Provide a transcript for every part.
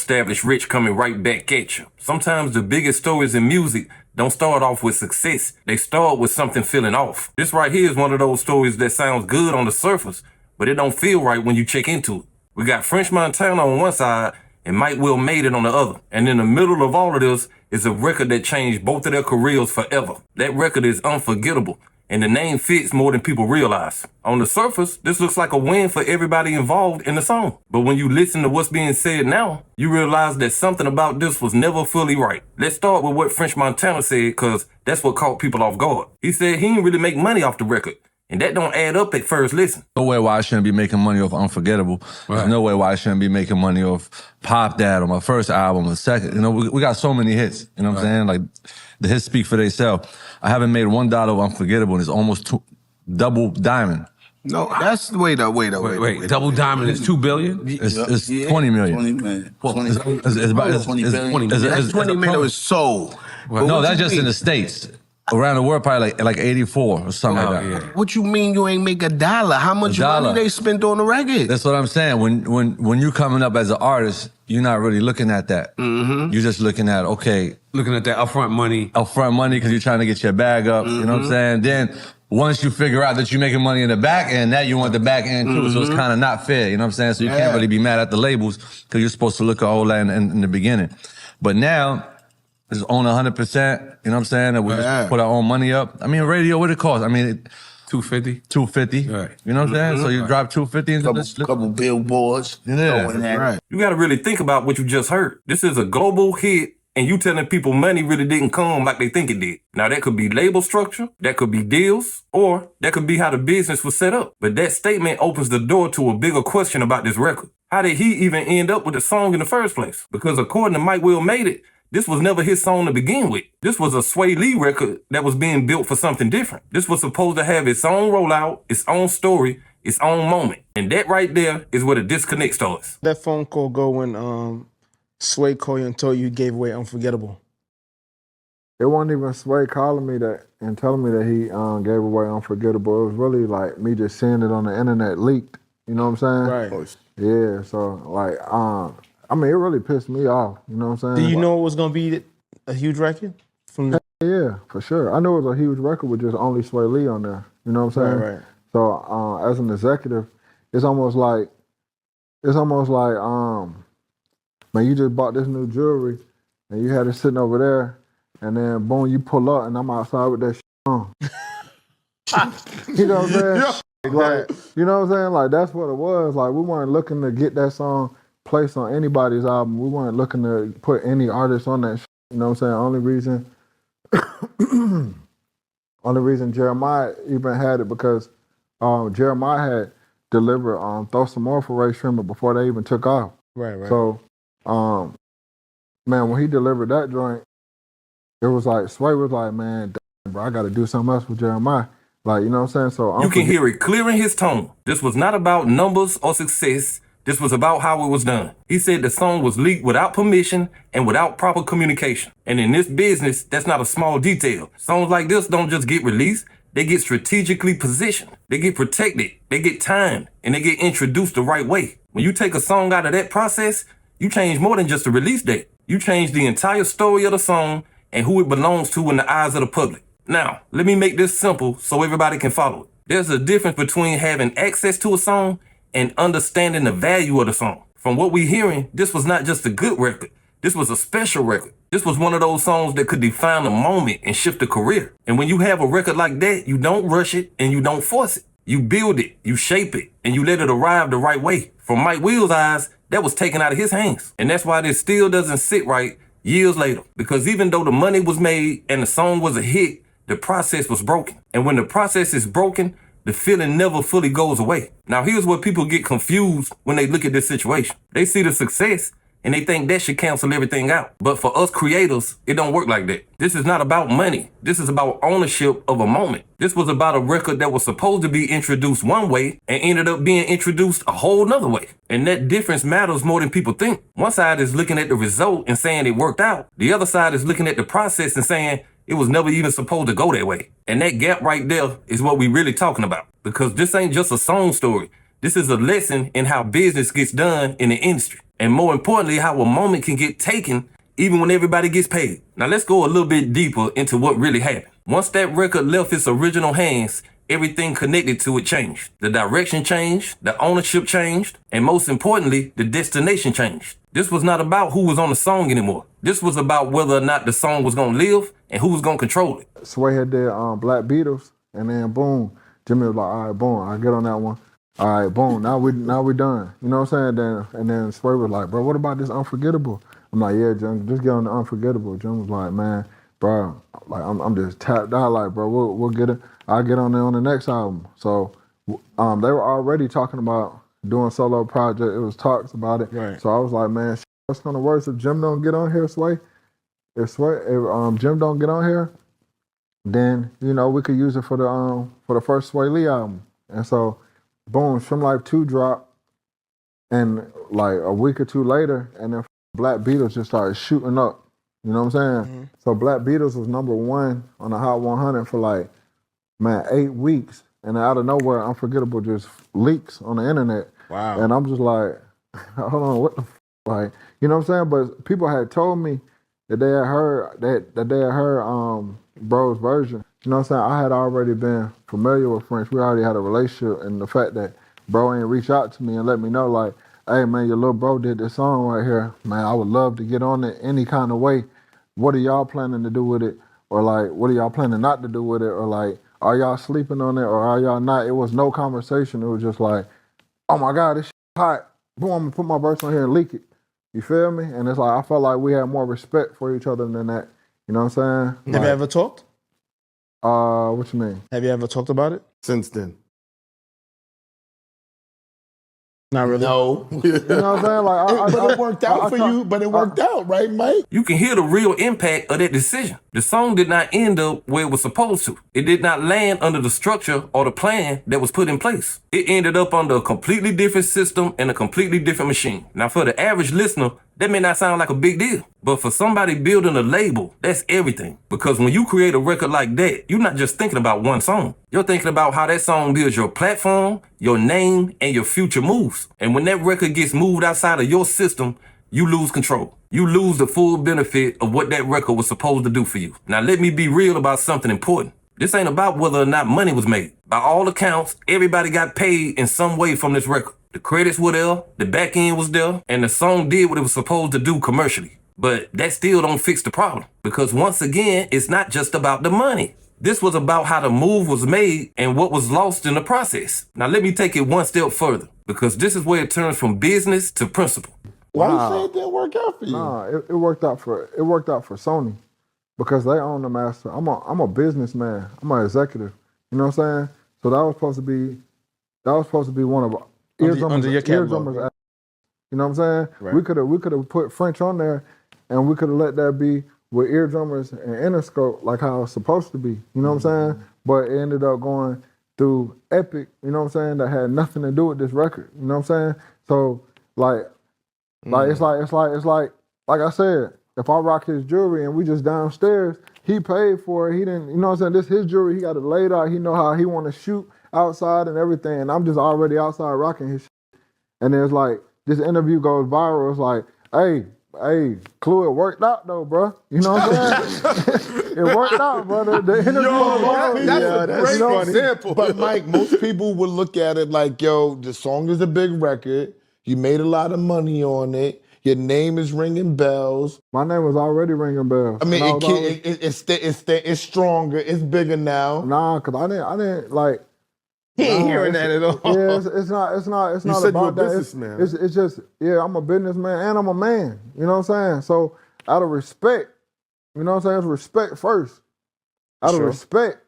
established rich coming right back at you. Sometimes the biggest stories in music don't start off with success. They start with something feeling off. This right here is one of those stories that sounds good on the surface, but it don't feel right when you check into it. We got French Montana on one side and Mike Will Made It on the other. And in the middle of all of this is a record that changed both of their careers forever. That record is Unforgettable, and the name fits more than people realize. On the surface, this looks like a win for everybody involved in the song. But when you listen to what's being said now, you realize that something about this was never fully right. Let's start with what French Montana said, because that's what caught people off guard. He said he didn't really make money off the record, and that don't add up at first listen. No way why I shouldn't be making money off Unforgettable. Right. There's no way why I shouldn't be making money off Pop That or my first album or second. You know, we got so many hits. You know what I'm saying? Like, the hits speak for themselves. I haven't made $1 of Unforgettable, and it's almost double diamond. No, that's wait. Double diamond is $2 billion. It's 20 million. 20 million. Well, it's about 20 billion. That's 20 million was sold. Well, no, that's just in the States. Around the world, probably like 84 or something like that. Yeah. What you mean you ain't make $1? How much money they spent on the record? That's what I'm saying. When you coming up as an artist, you're not really looking at that. You're just looking at, okay. Looking at that upfront money. Upfront money because you're trying to get your bag up. You know what I'm saying? Then once you figure out that you're making money in the back end, now you want the back end too. So it's kind of not fair. You know what I'm saying? So you can't really be mad at the labels because you're supposed to look at all that in the beginning. But now, it's own 100%, you know what I'm saying? And we just put our own money up. I mean, radio, what it costs? I mean, $250. $250. Right. You know what I'm saying? So you drop $250 into this. Couple billboards. Yeah. You got to really think about what you just heard. This is a global hit, and you telling people money really didn't come like they think it did. Now, that could be label structure, that could be deals, or that could be how the business was set up. But that statement opens the door to a bigger question about this record. How did he even end up with the song in the first place? Because according to Mike Will Made It, this was never his song to begin with. This was a Sway Lee record that was being built for something different. This was supposed to have its own rollout, its own story, its own moment. And that right there is where the disconnect starts. That phone call go when Sway called you and told you he gave away Unforgettable. It wasn't even Sway calling me that and telling me that he gave away Unforgettable. It was really like me just seeing it on the internet leaked. You know what I'm saying? Right. Yeah, so like, I mean, it really pissed me off, you know what I'm saying? Do you know it was going to be a huge record? Yeah, for sure. I knew it was a huge record with just only Sway Lee on there, you know what I'm saying? Right. So as an executive, it's almost like, man, you just bought this new jewelry and you had it sitting over there and then boom, you pull up and I'm outside with that shit on. You know what I'm saying? Yeah. Like, you know what I'm saying? Like, that's what it was. Like, we weren't looking to get that song placed on anybody's album. We weren't looking to put any artist on that shit. You know what I'm saying? Only reason Jeremiah even had it because Jeremiah had delivered Throw Some More for Ray Shrimmer before they even took off. Right. So, man, when he delivered that joint, it was like, Sway was like, man, damn, bro, I got to do something else with Jeremiah. Like, you know what I'm saying? So you can hear it clear in his tone. This was not about numbers or success. This was about how it was done. He said the song was leaked without permission and without proper communication. And in this business, that's not a small detail. Songs like this don't just get released. They get strategically positioned. They get protected. They get timed. And they get introduced the right way. When you take a song out of that process, you change more than just the release date. You change the entire story of the song and who it belongs to in the eyes of the public. Now, let me make this simple so everybody can follow it. There's a difference between having access to a song and understanding the value of the song. From what we're hearing, this was not just a good record. This was a special record. This was one of those songs that could define a moment and shift a career. And when you have a record like that, you don't rush it and you don't force it. You build it, you shape it, and you let it arrive the right way. From Mike Will's eyes, that was taken out of his hands. And that's why this still doesn't sit right years later. Because even though the money was made and the song was a hit, the process was broken. And when the process is broken, the feeling never fully goes away. Now, here's where people get confused when they look at this situation. They see the success and they think that should cancel everything out. But for us creators, it don't work like that. This is not about money. This is about ownership of a moment. This was about a record that was supposed to be introduced one way and ended up being introduced a whole nother way. And that difference matters more than people think. One side is looking at the result and saying it worked out. The other side is looking at the process and saying it was never even supposed to go that way. And that gap right there is what we really talking about. Because this ain't just a song story. This is a lesson in how business gets done in the industry. And more importantly, how a moment can get taken even when everybody gets paid. Now let's go a little bit deeper into what really happened. Once that record left its original hands, everything connected to it changed. The direction changed, the ownership changed, and most importantly, the destination changed. This was not about who was on the song anymore. This was about whether or not the song was gonna live and who was gonna control it. Sway had did Black Beatles, and then boom, Jimmy was like, all right, boom, I get on that one. All right, boom, now we done. You know what I'm saying? And then Sway was like, bro, what about this Unforgettable? I'm like, yeah, Jim, just get on the Unforgettable. Jim was like, man, bro, like I'm just tapped out. Like, bro, we'll get it. I'll get on there on the next album. So they were already talking about doing solo project. It was talks about it. Right. So I was like, man, what's gonna work if Jim don't get on here, Sway? If Jim don't get on here, then we could use it for the first Sway Lee album. And so, boom, Shim Life 2 dropped, and like a week or two later, and then Black Beatles just started shooting up. You know what I'm saying? Mm-hmm. So Black Beatles was #1 on the Hot 100 for like, man, 8 weeks. And out of nowhere, Unforgettable just leaks on the internet. Wow. And I'm just like, hold on, what the like, you know what I'm saying? But people had told me that they had heard Bro's version. You know what I'm saying? I had already been familiar with French. We already had a relationship, and the fact that Bro ain't reach out to me and let me know, like, hey man, your little bro did this song right here. Man, I would love to get on it any kind of way. What are y'all planning to do with it? Or like, what are y'all planning not to do with it? Or like, are y'all sleeping on it or are y'all not? It was no conversation. It was just like, oh my God, this shit hot. Boom, I'm gonna put my verse on here and leak it. You feel me? And it's like, I felt like we had more respect for each other than that. You know what I'm saying? Have you ever talked? What you mean? Have you ever talked about it since then? Not really. No. You know what I'm saying? Like, but it worked out for you. But it worked out, right, Mike? You can hear the real impact of that decision. The song did not end up where it was supposed to. It did not land under the structure or the plan that was put in place. It ended up under a completely different system and a completely different machine. Now, for the average listener, that may not sound like a big deal. But for somebody building a label, that's everything. Because when you create a record like that, you're not just thinking about one song. You're thinking about how that song builds your platform, your name, and your future moves. And when that record gets moved outside of your system, you lose control. You lose the full benefit of what that record was supposed to do for you. Now, let me be real about something important. This ain't about whether or not money was made. By all accounts, everybody got paid in some way from this record. The credits were there, the back end was there, and the song did what it was supposed to do commercially. But that still don't fix the problem. Because once again, it's not just about the money. This was about how the move was made and what was lost in the process. Now let me take it one step further, because this is where it turns from business to principle. Why you say it didn't work out for you? Nah, it worked out for Sony because they own the master. I'm a businessman. I'm an executive. You know what I'm saying? So that was supposed to be one of under your catalog. Eardrummers. You know what I'm saying? Right. We could have put French on there, and we could have let that be with Eardrummers and Interscope like how it's supposed to be. You know what I'm saying? But it ended up going through Epic. You know what I'm saying? That had nothing to do with this record. You know what I'm saying? So it's like I said, if I rock his jewelry and we just downstairs, he paid for it. He didn't, you know what I'm saying? This his jewelry. He got it laid out. He know how he want to shoot outside and everything. And I'm just already outside rocking his shit. And then it's like, this interview goes viral. It's like, hey, Clue, it worked out though, bro. You know what I'm saying? It worked out, brother. The interview was viral. That's a great example. But Mike, most people would look at it like, yo, the song is a big record. You made a lot of money on it. Your name is ringing bells. My name was already ringing bells. I mean, it's stronger. It's bigger now. Nah, cause I didn't like. He ain't hearing that at all. Yeah, it's not said about you're a that. businessman. It's just, yeah, I'm a businessman and I'm a man. You know what I'm saying? So out of respect, you know what I'm saying? It's respect first. Out of respect,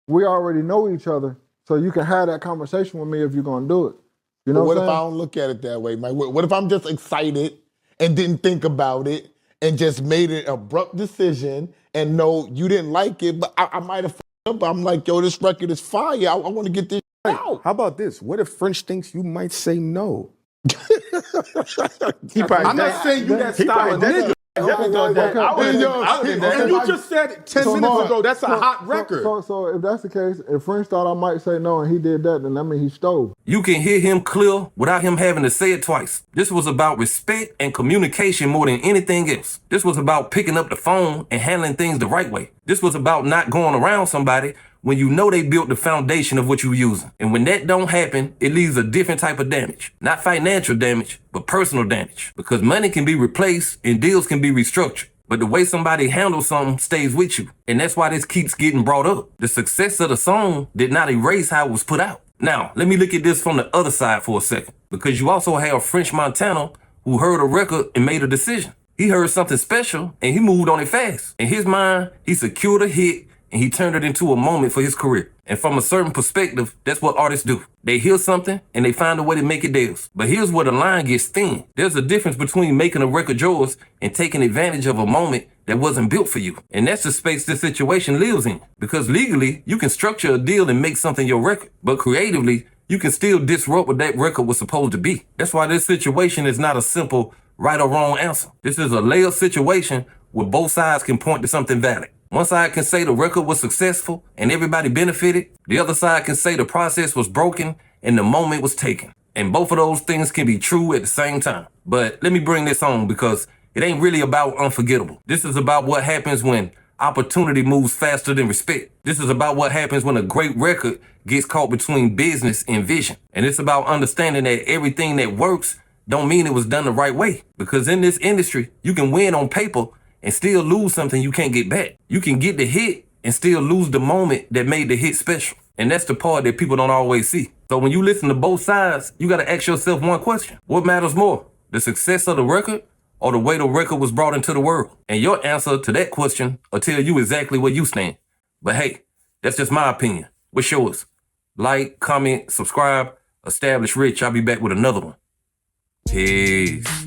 we already know each other, so you can have that conversation with me if you're gonna do it. You know what what I'm if I saying? don't look at it that way, Mike? What if I'm just excited and didn't think about it and just made an abrupt decision and know you didn't like it, but I might have up. I'm like, yo, this record is fire. I want to get this out. How about this? What if French thinks you might say no? I'm not saying you that style of nigga. Definitely done that. I would have done And you that. just said 10 minutes ago, that's a hot record. So if that's the case, if French thought I might say no and he did that, then that means he stole. You can hear him clear without him having to say it twice. This was about respect and communication more than anything else. This was about picking up the phone and handling things the right way. This was about not going around somebody when you know they built the foundation of what you're using. And when that don't happen, it leaves a different type of damage. Not financial damage, but personal damage. Because money can be replaced and deals can be restructured. But the way somebody handles something stays with you. And that's why this keeps getting brought up. The success of the song did not erase how it was put out. Now, let me look at this from the other side for a second. Because you also have French Montana who heard a record and made a decision. He heard something special and he moved on it fast. In his mind, he secured a hit and he turned it into a moment for his career. And from a certain perspective, that's what artists do. They hear something and they find a way to make it theirs. But here's where the line gets thin. There's a difference between making a record yours and taking advantage of a moment that wasn't built for you. And that's the space this situation lives in. Because legally, you can structure a deal and make something your record. But creatively, you can still disrupt what that record was supposed to be. That's why this situation is not a simple right or wrong answer. This is a layered situation where both sides can point to something valid. One side can say the record was successful and everybody benefited. The other side can say the process was broken and the moment was taken. And both of those things can be true at the same time. But let me bring this on because it ain't really about Unforgettable. This is about what happens when opportunity moves faster than respect. This is about what happens when a great record gets caught between business and vision. And it's about understanding that everything that works don't mean it was done the right way. Because in this industry, you can win on paper and still lose something you can't get back. You can get the hit and still lose the moment that made the hit special. And that's the part that people don't always see. So when you listen to both sides, you got to ask yourself one question. What matters more, the success of the record or the way the record was brought into the world? And your answer to that question will tell you exactly where you stand. But hey, that's just my opinion. What's yours? Like, comment, subscribe, establish Rich. I'll be back with another one. Peace.